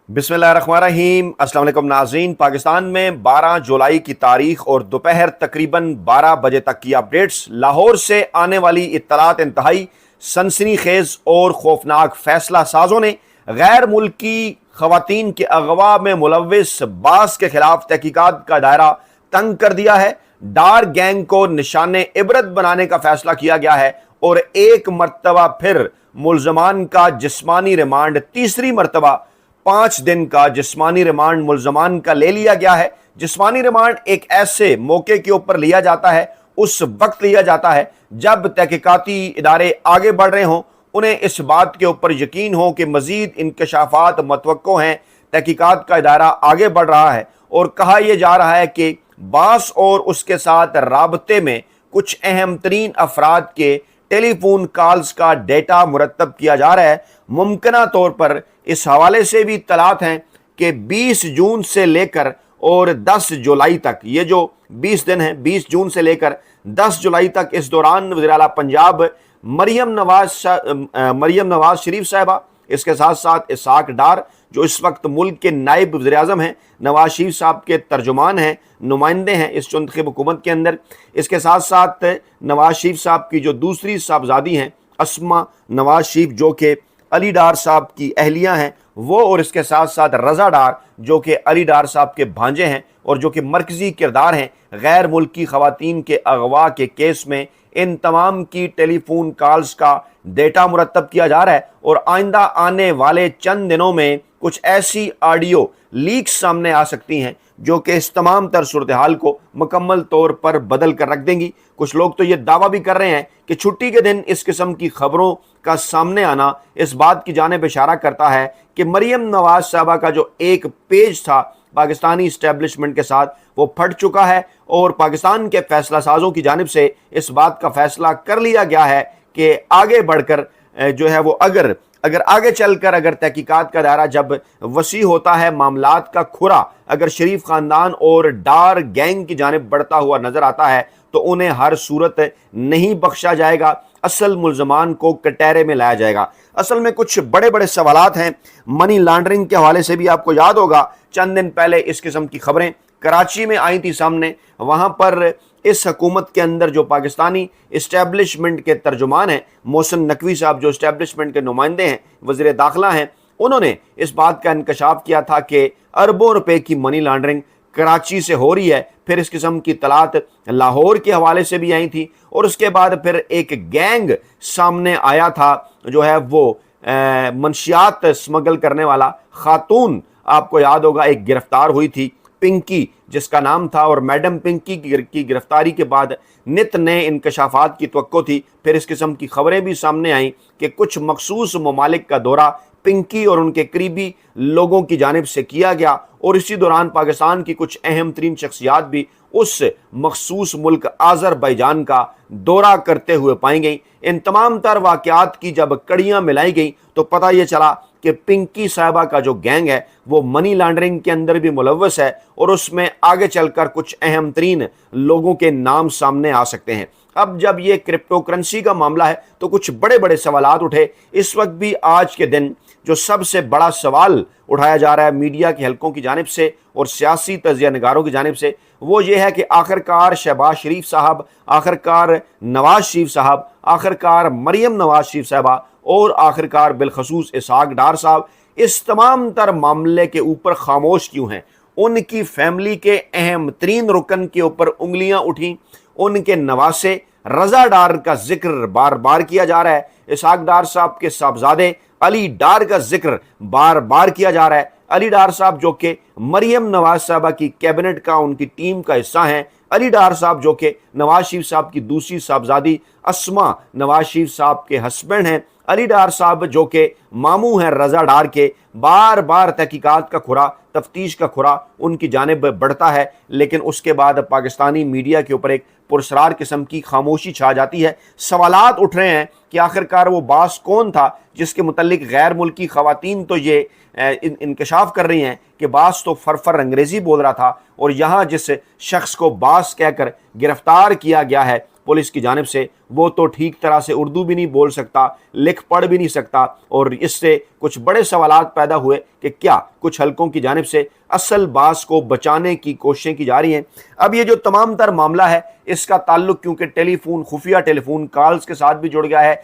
बिस्मिल्लाहिर्रहमानिर्रहीम। अस्सलाम वालेकुम नाज़रीन। पाकिस्तान में 12 जुलाई की तारीख और दोपहर तकरीबन 12 बजे तक की अपडेट्स। लाहौर से आने वाली इत्तलात इंतहाई सनसनीखेज और खौफनाक। फैसला साजों ने गैर मुल्की खवातीन के अगवा में मुलव्विस बास के खिलाफ तहकीकात का दायरा तंग कर दिया है। डार गैंग को निशाने इबरत बनाने का फैसला किया गया है और एक मरतबा फिर मुल्जमान का जिस्मानी रिमांड, तीसरी मरतबा 5 दिन का जिस्मानी रिमांड मुल्जमान का ले लिया गया है। जिस्मानी रिमांड एक ऐसे मौके के ऊपर लिया जाता है, उस वक्त लिया जाता है जब तहकीकाती इदारे आगे बढ़ रहे हों, उन्हें इस बात के ऊपर यकीन हो कि मजीद इंकशाफात मतवक्को हैं, तहकीकात का इदारा आगे बढ़ रहा है और कहा यह जा रहा है कि बास और उसके साथ राबते में कुछ अहम तरीन अफराद के टेलीफोन कॉल्स का डेटा मुरतब किया जा रहा है। मुमकिना तौर पर इस हवाले से भी इत्तलात हैं कि 20 जून से लेकर और 10 जुलाई तक, ये जो 20 दिन हैं, 20 जून से लेकर 10 जुलाई तक, इस दौरान वज़ीर आला पंजाब मरियम नवाज शरीफ साहिबा, इसके साथ साथ इसाक डार जो इस वक्त मुल्क के नायब वज़ीर आज़म हैं, नवाज शरीफ साहब के तर्जुमान हैं, नुमाइंदे हैं इस मुंतखब हुकूमत के अंदर, इसके साथ साथ नवाज शरीफ साहब की जो दूसरी साहबजादी हैं अस्मा नवाज शरीफ जो कि अली डार साहब की अहलिया हैं वो, और इसके साथ साथ रज़ा डार जो कि अली डार साहब के भांजे हैं और जो कि मरकज़ी किरदार हैं गैर मुल्की ख़वातीन के अगवा के केस में। इन तमाम की टेलीफोन कॉल्स का डेटा मुरतब किया जा रहा है और आइंदा आने वाले चंद दिनों में कुछ ऐसी ऑडियो लीक्स सामने आ सकती हैं जो कि इस तमाम तर सूरत हाल को मुकम्मल तौर पर बदल कर रख देंगी। कुछ लोग तो ये दावा भी कर रहे हैं कि छुट्टी के दिन इस किस्म की खबरों का सामने आना इस बात की जानिब इशारा करता है कि मरियम नवाज साहबा का जो एक पेज था पाकिस्तानी इस्टेब्लिशमेंट के साथ वो फट चुका है और पाकिस्तान के फैसला साजों की जानिब से इस बात का फैसला कर लिया गया है कि आगे बढ़कर जो है वो अगर आगे चलकर अगर तहकीकात का दायरा जब वसी होता है, मामलात का खुरा अगर शरीफ ख़ानदान और डार गैंग की जानिब बढ़ता हुआ नज़र आता है तो उन्हें हर सूरत नहीं बख्शा जाएगा, असल मुल्ज़मान को कटहरे में लाया जाएगा। असल में कुछ बड़े बड़े सवालात हैं मनी लॉन्ड्रिंग के हवाले से भी। आपको याद होगा चंद दिन पहले इस किस्म की खबरें कराची में आई थी सामने। वहाँ पर इस हुकूमत के अंदर जो पाकिस्तानी इस्टेब्लिशमेंट के तर्जुमान हैं मोहसिन नकवी साहब, जो इस्टेब्लिशमेंट के नुमाइंदे हैं, वज़ीर दाखिला हैं, उन्होंने इस बात का इंकशाफ किया था कि अरबों रुपए की मनी लॉन्ड्रिंग कराची से हो रही है। फिर इस किस्म की तलात लाहौर के हवाले से भी आई थी और उसके बाद फिर एक गैंग सामने आया था जो है वो मंशियात स्मगल करने वाला खातून, आपको याद होगा एक गिरफ्तार हुई थी पिंकी जिसका नाम था, और मैडम पिंकी की गिरफ्तारी के बाद नित नए इंकशाफात की तवक्को थी। फिर इस किस्म की खबरें भी सामने आईं कि कुछ मखसूस ममालिक का दौरा पिंकी और उनके करीबी लोगों की जानिब से किया गया और इसी दौरान पाकिस्तान की कुछ अहम तरीन शख्सियात भी उस मखसूस मुल्क आज़रबाईजान का दौरा करते हुए पाई गई। इन तमाम तर वाक़यात की जब कड़ियाँ मिलाई गई तो पता ये चला कि पिंकी साहिबा का जो गैंग है वो मनी लॉन्ड्रिंग के अंदर भी मुलव्वस है और उसमें आगे चलकर कुछ अहम तरीन लोगों के नाम सामने आ सकते हैं। अब जब ये क्रिप्टो करेंसी का मामला है तो कुछ बड़े बड़े सवालात उठे। इस वक्त भी आज के दिन जो सबसे बड़ा सवाल उठाया जा रहा है मीडिया के हलकों की जानिब से और सियासी तजिया नगारों की जानिब से वो ये है कि आखिरकार शहबाज शरीफ साहब, आखिरकार नवाज शरीफ साहब, आखिरकार मरियम नवाज शरीफ साहबा और आखिरकार बिलखसूस इसाक डार साहब इस तमाम तर मामले के ऊपर खामोश क्यों हैं। उनकी फैमिली के अहम तरीन रुकन के ऊपर उंगलियां उठी, उनके नवासे रज़ा डार का जिक्र बार बार किया जा रहा है, इसाक डार साहब के साहबजादे अली डार का जिक्र बार बार किया जा रहा है। अली डार साहब जो कि मरियम नवाज साहबा की कैबिनेट का, उनकी टीम का हिस्सा हैं। अली डार साहब जो कि नवाज शरीफ साहब की दूसरी साहबजादी अस्मा नवाज शरीफ साहब के हस्बैंड हैं। अली डार साहब जो कि मामू हैं रज़ा डार के। बार बार तहकीकात का खुरा, तफ्तीश का खुरा उनकी जानिब बढ़ता है, लेकिन उसके बाद पाकिस्तानी मीडिया के ऊपर एक पुरस्रार किस्म की खामोशी छा जाती है। सवालात उठ रहे हैं कि आखिरकार वो बास कौन था जिसके मुतल्लिक गैर मुल्की ख़वातीन तो ये इंकशाफ कर रही हैं कि बास तो फरफर अंग्रेज़ी बोल रहा था और यहाँ जिस शख्स को बास कहकर गिरफ्तार किया गया है पुलिस की जानिब से, वो तो ठीक तरह से उर्दू भी नहीं बोल सकता, लिख पढ़ भी नहीं सकता, और इससे कुछ बड़े सवालात पैदा हुए कि क्या कुछ हलकों की जानिब से असल बास को बचाने की कोशिशें की जा रही हैं। अब ये जो तमाम तर मामला है, इसका ताल्लुक क्योंकि टेलीफोन, खुफिया टेलीफोन कॉल्स के साथ भी जुड़ गया है,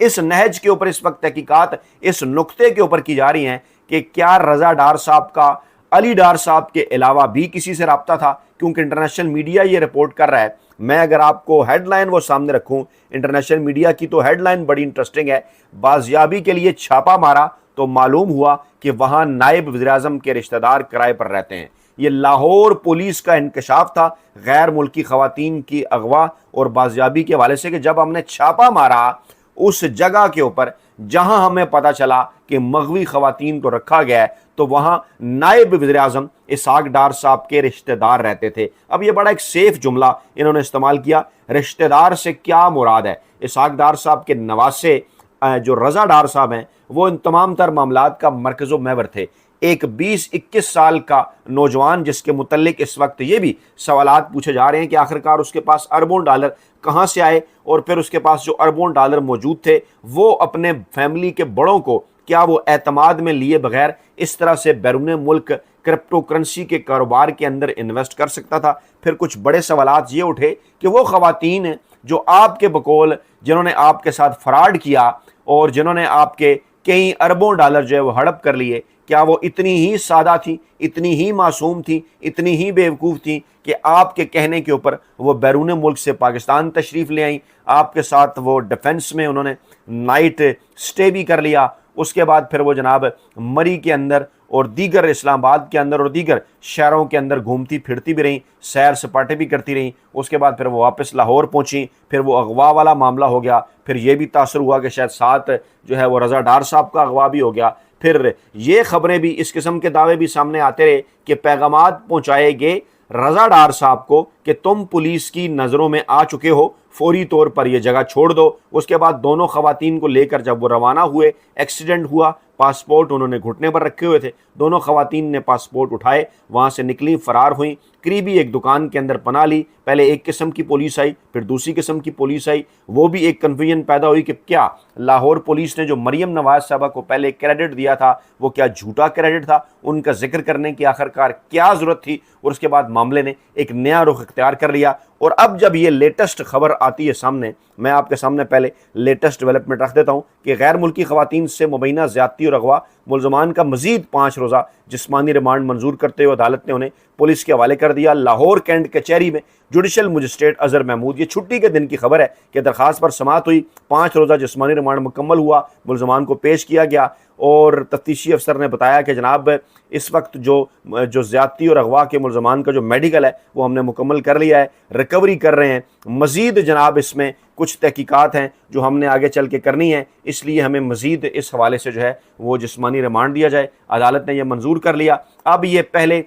इस नहज के ऊपर इस वक्त तहकीकात इस नुक्ते के ऊपर की जा रही हैं कि क्या रजा डार साहब का अली डार साहब के अलावा भी किसी से रब्ता था, क्योंकि इंटरनेशनल मीडिया ये रिपोर्ट कर रहा है। मैं अगर आपको हेडलाइन वो सामने रखूं, इंटरनेशनल मीडिया की तो हेडलाइन बड़ी इंटरेस्टिंग है। बाजियाबी के लिए छापा मारा तो मालूम हुआ कि वहां नायब वज़ीर-ए-आज़म के रिश्तेदार किराए पर रहते हैं। ये लाहौर पुलिस का इंकशाफ था गैर मुल्की खवातीन की अगवा और बाजियाबी के हवाले से कि जब हमने छापा मारा उस जगह के ऊपर जहां हमें पता चला कि मगवी खवातीन को रखा गया है, तो वहां नायब वज़ीर-ए-आज़म इसहाक डार साहब के रिश्तेदार रहते थे। अब ये बड़ा एक सेफ जुमला इन्होंने इस्तेमाल किया। रिश्तेदार से क्या मुराद है? इसहाक डार साहब के नवासे जो रजा डार साहब हैं, वो इन तमाम तर मामलात का मरकज़ व महवर थे। एक 20-21 साल का नौजवान जिसके मुतल्लिक इस वक्त ये भी सवालात पूछे जा रहे हैं कि आखिरकार उसके पास अरबों डॉलर कहाँ से आए, और फिर उसके पास जो अरबों डॉलर मौजूद थे वो अपने फैमिली के बड़ों को क्या वो एतमाद में लिए बगैर इस तरह से बैरून मुल्क क्रिप्टो करेंसी के कारोबार के अंदर इन्वेस्ट कर सकता था। फिर कुछ बड़े सवालात ये उठे कि वो खवातीन जो आपके बकौल जिन्होंने आपके साथ फ्रॉड किया और जिन्होंने आपके कई अरबों डॉलर जो है वो हड़प कर लिए, क्या वो इतनी ही सादा थी, इतनी ही मासूम थी, इतनी ही बेवकूफ़ थी कि आपके कहने के ऊपर वो बैरून मुल्क से पाकिस्तान तशरीफ़ ले आई, आपके साथ वो डिफेंस में उन्होंने नाइट स्टे भी कर लिया, उसके बाद फिर वो जनाब मरी के अंदर और दीगर इस्लामाबाद के अंदर और दीगर शहरों के अंदर घूमती फिरती भी रहीं, सैर सपाटे भी करती रहीं, उसके बाद फिर वो वापस लाहौर पहुंची, फिर वो अगवा वाला मामला हो गया, फिर ये भी तासर हुआ कि शायद साथ जो है वो रजा डार साहब का अगवा भी हो गया। फिर ये खबरें भी, इस किस्म के दावे भी सामने आते रहे कि पैगामात पहुँचाए गए रजा डार साहब को कि तुम पुलिस की नज़रों में आ चुके हो, फौरी तौर पर यह जगह छोड़ दो। उसके बाद दोनों खवातीन को लेकर जब वो रवाना हुए, एक्सीडेंट हुआ, पासपोर्ट उन्होंने घुटने पर रखे हुए थे, दोनों खवातीन ने पासपोर्ट उठाए, वहाँ से निकली, फ़रार हुई, करीबी एक दुकान के अंदर पनाह ली। पहले एक किस्म की पुलिस आई, फिर दूसरी किस्म की पुलिस आई। वो भी एक कन्फ्यूजन पैदा हुई कि क्या लाहौर पुलिस ने जो मरियम नवाज साहबा को पहले क्रेडिट दिया था वो क्या झूठा क्रेडिट था, उनका जिक्र करने की आखिरकार क्या ज़रूरत थी, और उसके बाद मामले ने एक नया रुख इख्तियार कर लिया। और अब जब ये लेटेस्ट खबर आती है सामने, मैं आपके सामने पहले लेटेस्ट डेवलपमेंट रख देता हूँ कि गैर मुल्की खवातीन से मुबैना ज़्यादती और अगवा मुलजमान का मजीद 5 रोज़ा जिस्मानी रिमांड मंजूर करते हुए अदालत ने उन्हें पुलिस के हवाले कर दिया। लाहौर कैंट कचहरी में जुडिशल मजिस्ट्रेट अजहर महमूद, ये छुट्टी के दिन की खबर है कि दरख्वास्त पर समाअत हुई, 5 रोज़ा जिस्मानी रिमांड मुकम्मल हुआ, मुलजमान को पेश किया गया। और तफ्तीशी अफसर ने बताया कि जनाब इस वक्त जो ज़्यादती और अगवा के मुलजमान का जो मेडिकल है वो हमने मुकम्मल कर लिया है, रिकवरी कर रहे हैं। मज़ीद जनाब इसमें कुछ तहकीकात हैं जो हमने आगे चल के करनी है, इसलिए हमें मज़ीद इस हवाले से जो है वो जिस्मानी रिमांड दिया जाए। अदालत ने यह मंजूर कर लिया। अब ये पहले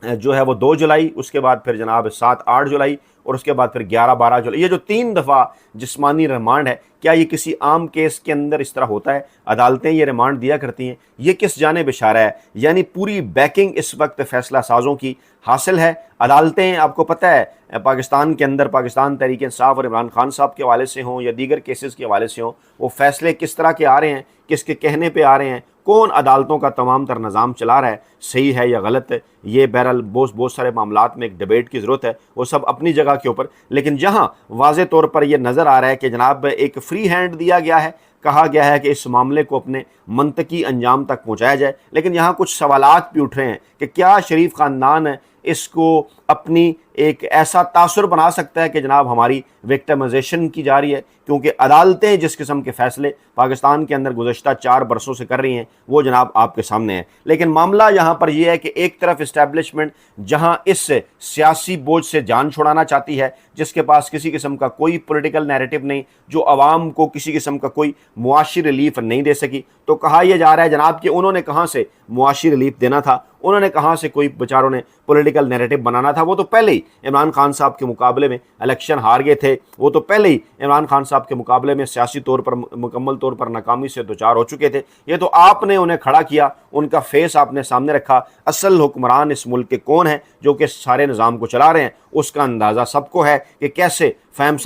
जो है वो 2 जुलाई, उसके बाद फिर जनाब 7-8 जुलाई और उसके बाद फिर 11-12 जुलाई, ये जो 3 दफ़ा जिस्मानी रिमांड है, क्या ये किसी आम केस के अंदर इस तरह होता है? अदालतें ये रिमांड दिया करती हैं, ये किस जानिब इशारा है? यानी पूरी बैकिंग इस वक्त फैसला साजों की हासिल है। अदालतें, आपको पता है पाकिस्तान के अंदर पाकिस्तान तहरीक इंसाफ और इमरान खान साहब के हवाले से हों या दीगर केसेस के हवाले से हों, वो फैसले किस तरह के आ रहे हैं, किसके कहने पे आ रहे हैं, कौन अदालतों का तमाम तर निज़ाम चला रहा है, सही है या गलत है, ये बहरहाल बहुत सारे मामलात में एक डिबेट की ज़रूरत है, वो सब अपनी जगह के ऊपर। लेकिन जहाँ वाज़े तौर पर यह नज़र आ रहा है कि जनाब एक फ्री हैंड दिया गया है, कहा गया है कि इस मामले को अपने मंतकी अंजाम तक पहुँचाया जाए, लेकिन यहाँ कुछ सवालात भी उठ रहे हैं कि क्या शरीफ ख़ानदान इसको अपनी एक ऐसा तासुर बना सकता है कि जनाब हमारी विक्टिमाइजेशन की जा रही है, क्योंकि अदालतें जिस किस्म के फ़ैसले पाकिस्तान के अंदर गुज़श्ता 4 बरसों से कर रही हैं वो जनाब आपके सामने है। लेकिन मामला यहाँ पर यह है कि एक तरफ इस्टेब्लिशमेंट जहाँ इस सियासी बोझ से जान छुड़ाना चाहती है, जिसके पास किसी किस्म का कोई पॉलिटिकल नैरेटिव नहीं, जो आवाम को किसी किस्म का कोई मुआशी रिलीफ नहीं दे सकी, तो कहा यह जा रहा है जनाब कि उन्होंने कहाँ से मुआशी रिलीफ देना था, उन्होंने कहाँ से कोई बेचारों ने पॉलिटिकल नैरेटिव बनाना था, वो तो पहले ही عمران خان صاحب کے مقابلے میں الیکشن ہار گئے تھے، وہ تو پہلے ہی عمران خان صاحب کے مقابلے میں سیاسی طور پر مکمل طور پر ناکامی سے دوچار ہو چکے تھے۔ یہ تو آپ نے انہیں کھڑا کیا، ان کا فیس آپ نے سامنے رکھا، اصل حکمران اس ملک کے کون ہیں جو کہ سارے نظام کو چلا رہے ہیں، اس کا اندازہ سب کو ہے کہ کیسے فارم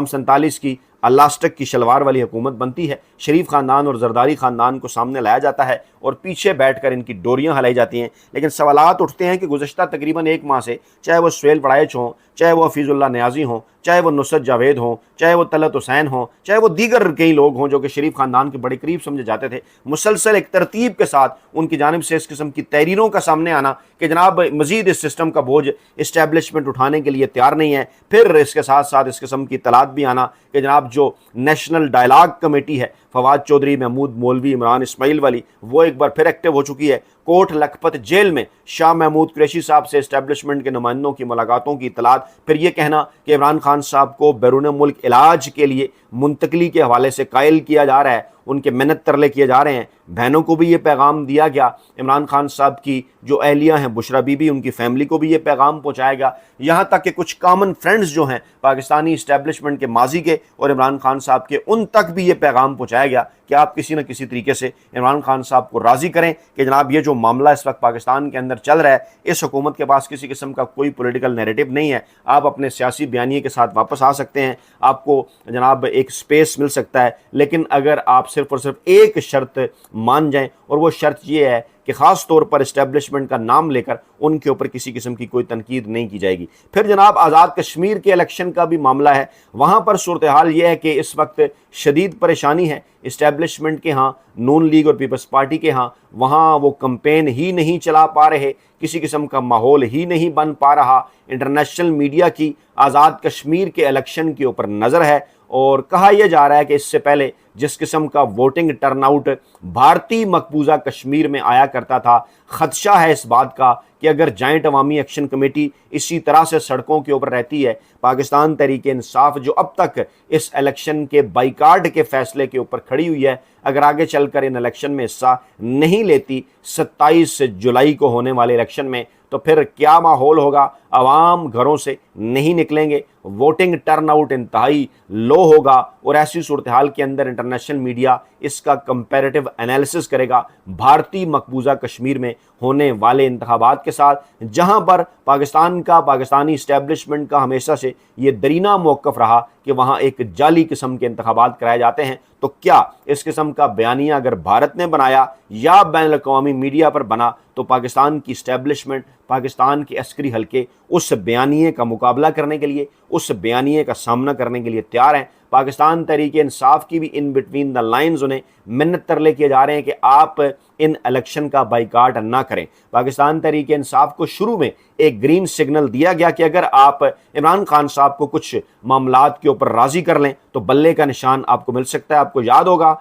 47 کی الاسٹک کی شلوار والی حکومت بنتی ہے۔ شریف خاندان اور زرداری خاندان کو سامنے لایا جاتا ہے اور پیچھے بیٹھ کر ان کی ڈوریاں ہلائی جاتی ہیں، لیکن سوالات اٹھتے ہیں کہ گزشتہ تقریباً 1 ماہ سے چاہے وہ سہیل وڑائچ ہوں، چاہے وہ حفیظ اللہ نیازی ہوں، چاہے وہ نصرت جاوید ہوں، چاہے وہ طلعت حسین ہوں، چاہے وہ دیگر کئی لوگ ہوں جو کہ شریف خاندان کے بڑے قریب سمجھے جاتے تھے، مسلسل ایک ترتیب کے ساتھ ان کی جانب سے اس قسم کی تحریروں کا سامنے آنا کہ جناب مزید اس سسٹم کا بوجھ اسٹیبلشمنٹ اٹھانے کے لیے تیار نہیں ہے، پھر اس کے ساتھ ساتھ اس قسم کی اطلاعات بھی آنا کہ جناب جو نیشنل ڈائلاگ کمیٹی ہے فواد چودھری، محمود مولوی، عمران اسماعیل والی، وہ ایک بار پھر ایکٹیو ہو چکی ہے۔ کوٹ لکھپت جیل میں شاہ محمود قریشی صاحب سے اسٹیبلشمنٹ کے نمائندوں کی ملاقاتوں کی اطلاعات، پھر یہ کہنا کہ عمران خان صاحب کو بیرون ملک علاج کے لیے منتقلی کے حوالے سے قائل کیا جا رہا ہے، ان کے منت ترلے کیے جا رہے ہیں۔ بہنوں کو بھی یہ پیغام دیا گیا، عمران خان صاحب کی جو اہلیہ ہیں بشرا بی بی، ان کی فیملی کو بھی یہ پیغام پہنچایا گیا، یہاں تک کہ کچھ کامن فرینڈز جو ہیں پاکستانی اسٹیبلشمنٹ کے ماضی کے اور عمران خان صاحب کے، ان تک بھی یہ پیغام پہنچایا گیا کہ آپ کسی نہ کسی طریقے سے عمران خان صاحب کو راضی کریں کہ جناب یہ جو معاملہ اس وقت پاکستان کے اندر چل رہا ہے، اس حکومت کے پاس کسی قسم کا کوئی پولیٹیکل نیریٹو نہیں ہے، آپ اپنے سیاسی بیانیے کے ساتھ واپس آ سکتے ہیں، آپ کو جناب ایک سپیس مل سکتا ہے، لیکن اگر آپ صرف اور صرف ایک شرط مان جائیں، اور وہ شرط یہ ہے کہ خاص طور پر اسٹیبلشمنٹ کا نام لے کر ان کے اوپر کسی قسم کی کوئی تنقید نہیں کی جائے گی۔ پھر جناب آزاد کشمیر کے الیکشن کا بھی معاملہ ہے، وہاں پر صورتحال یہ ہے کہ اس وقت شدید پریشانی ہے اسٹیبلشمنٹ کے ہاں، نون لیگ اور پیپلز پارٹی کے ہاں، وہاں وہ کمپین ہی نہیں چلا پا رہے، کسی قسم کا ماحول ہی نہیں بن پا رہا۔ انٹرنیشنل میڈیا کی آزاد کشمیر کے الیکشن کے اوپر نظر ہے، اور کہا یہ جا رہا ہے کہ اس سے پہلے جس قسم کا ووٹنگ ٹرن آؤٹ بھارتی مقبوضہ کشمیر میں آیا کرتا تھا، خدشہ ہے اس بات کا کہ اگر جوائنٹ عوامی ایکشن کمیٹی اسی طرح سے سڑکوں کے اوپر رہتی ہے، پاکستان تحریک انصاف جو اب تک اس الیکشن کے بائیکاٹ کے فیصلے کے اوپر کھڑی ہوئی ہے، اگر آگے چل کر ان الیکشن میں حصہ نہیں لیتی 27 جولائی کو ہونے والے الیکشن میں، تو پھر کیا ماحول ہوگا؟ عوام گھروں سے نہیں نکلیں گے، ووٹنگ ٹرن آؤٹ انتہائی لو ہوگا، اور ایسی صورتحال کے اندر انٹرنیشنل میڈیا اس کا کمپیریٹیو انالیسس کرے گا بھارتی مقبوضہ کشمیر میں ہونے والے انتخابات کے ساتھ، جہاں پر پاکستان کا، پاکستانی اسٹیبلشمنٹ کا ہمیشہ سے یہ درینہ موقف رہا کہ وہاں ایک جعلی قسم کے انتخابات کرائے جاتے ہیں۔ تو کیا اس قسم کا بیانیہ اگر بھارت نے بنایا یا بین الاقوامی میڈیا پر بنا، تو پاکستان کی اسٹیبلشمنٹ، پاکستان کے عسکری حلقے اس بیانیے کا مقابلہ کرنے کے لیے، اس بیانیے کا سامنا کرنے کے لیے تیار ہیں۔ پاکستان تحریک انصاف کی بھی ان بٹوین دا لائنز انہیں منت ترلے کیے جا رہے ہیں کہ آپ ان الیکشن کا بائیکاٹ نہ کریں۔ پاکستان تحریک انصاف کو شروع میں ایک گرین سگنل دیا گیا کہ اگر آپ عمران خان صاحب کو کچھ معاملات کے اوپر راضی کر لیں تو بلے کا نشان آپ کو مل سکتا ہے۔ آپ کو یاد ہوگا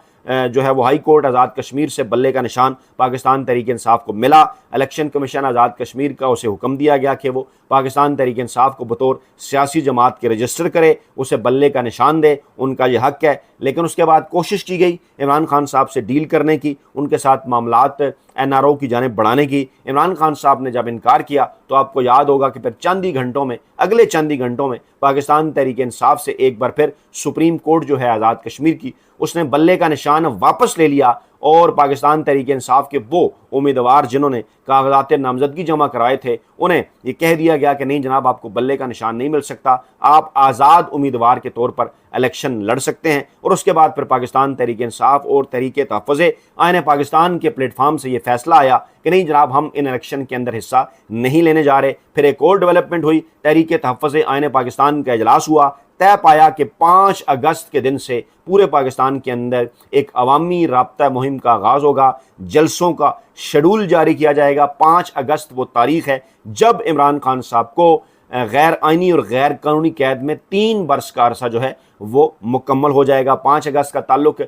جو ہے وہ ہائی کورٹ آزاد کشمیر سے بلے کا نشان پاکستان تحریک انصاف کو ملا، الیکشن کمیشن آزاد کشمیر کا اسے حکم دیا گیا کہ وہ پاکستان تحریک انصاف کو بطور سیاسی جماعت کے رجسٹر کرے، اسے بلے کا نشان دے، ان کا یہ حق ہے۔ لیکن اس کے بعد کوشش کی گئی عمران خان صاحب سے ڈیل کرنے کی، ان کے ساتھ معاملات NRO کی جانب بڑھانے کی۔ عمران خان صاحب نے جب انکار کیا تو آپ کو یاد ہوگا کہ پھر چند ہی گھنٹوں میں، اگلے چند ہی گھنٹوں میں پاکستان تحریک انصاف سے ایک بار پھر سپریم کورٹ جو ہے آزاد کشمیر کی، اس نے بلے کا نشان واپس لے لیا، اور پاکستان تحریک انصاف کے وہ امیدوار جنہوں نے کاغذات نامزدگی جمع کرائے تھے، انہیں یہ کہہ دیا گیا کہ نہیں جناب، آپ کو بلے کا نشان نہیں مل سکتا، آپ آزاد امیدوار کے طور پر الیکشن لڑ سکتے ہیں۔ اور اس کے بعد پھر پاکستان تحریک انصاف اور تحریک تحفظ آئین پاکستان کے پلیٹ فارم سے یہ فیصلہ آیا کہ نہیں جناب، ہم ان الیکشن کے اندر حصہ نہیں لینے جا رہے۔ پھر ایک اور ڈیولپمنٹ ہوئی، تحریک تحفظ آئین پاکستان کا اجلاس ہوا، طے پایا کہ 5 اگست کے دن سے پورے پاکستان کے اندر ایک عوامی رابطہ مہم کا آغاز ہوگا، جلسوں کا شیڈول جاری کیا جائے گا۔ 5 اگست وہ تاریخ ہے جب عمران خان صاحب کو غیر آئینی اور غیر قانونی قید میں 3 برس کا عرصہ جو ہے وہ مکمل ہو جائے گا۔ 5 اگست کا تعلق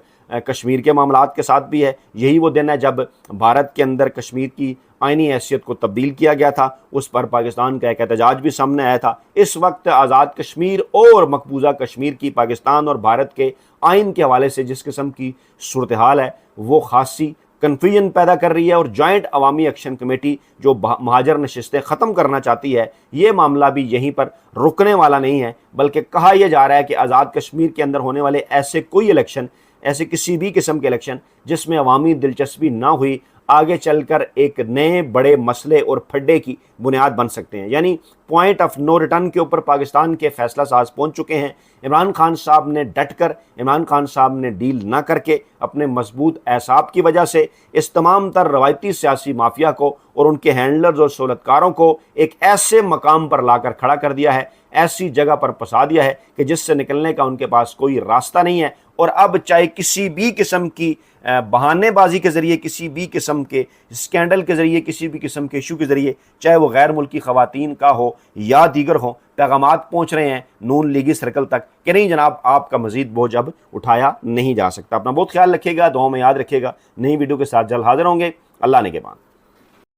کشمیر کے معاملات کے ساتھ بھی ہے، یہی وہ دن ہے جب بھارت کے اندر کشمیر کی آئینی حیثیت کو تبدیل کیا گیا تھا، اس پر پاکستان کا ایک احتجاج بھی سامنے آیا تھا۔ اس وقت آزاد کشمیر اور مقبوضہ کشمیر کی پاکستان اور بھارت کے آئین کے حوالے سے جس قسم کی صورتحال ہے وہ خاصی کنفیوژن پیدا کر رہی ہے، اور جوائنٹ عوامی ایکشن کمیٹی جو مہاجر نشستیں ختم کرنا چاہتی ہے، یہ معاملہ بھی یہیں پر رکنے والا نہیں ہے، بلکہ کہا یہ جا رہا ہے کہ آزاد کشمیر کے اندر ہونے والے ایسے کوئی الیکشن، ایسے کسی بھی قسم کے الیکشن جس میں عوامی دلچسپی نہ ہوئی، آگے چل کر ایک نئے بڑے مسئلے اور پھڈے کی بنیاد بن سکتے ہیں۔ یعنی پوائنٹ آف نو ریٹرن کے اوپر پاکستان کے فیصلہ ساز پہنچ چکے ہیں۔ عمران خان صاحب نے ڈٹ کر، عمران خان صاحب نے ڈیل نہ کر کے، اپنے مضبوط اعصاب کی وجہ سے اس تمام تر روایتی سیاسی مافیا کو اور ان کے ہینڈلرز اور سہولتکاروں کو ایک ایسے مقام پر لا کر کھڑا کر دیا ہے، ایسی جگہ پر پھنسا دیا ہے کہ جس سے نکلنے کا ان کے پاس کوئی راستہ نہیں ہے۔ اور اب چاہے کسی بھی قسم کی بہانے بازی کے ذریعے، کسی بھی قسم کے اسکینڈل کے ذریعے، کسی بھی قسم کے ایشو کے ذریعے، چاہے وہ غیر ملکی خواتین کا ہو یا دیگر ہو، پیغامات پہنچ رہے ہیں نون لیگی سرکل تک کہ نہیں جناب، آپ کا مزید بوجھ اب اٹھایا نہیں جا سکتا۔ اپنا بہت خیال رکھیے گا، دعاؤں میں یاد رکھیے گا۔ نئی ویڈیو کے ساتھ جلد حاضر ہوں گے۔ اللہ نے کے بعد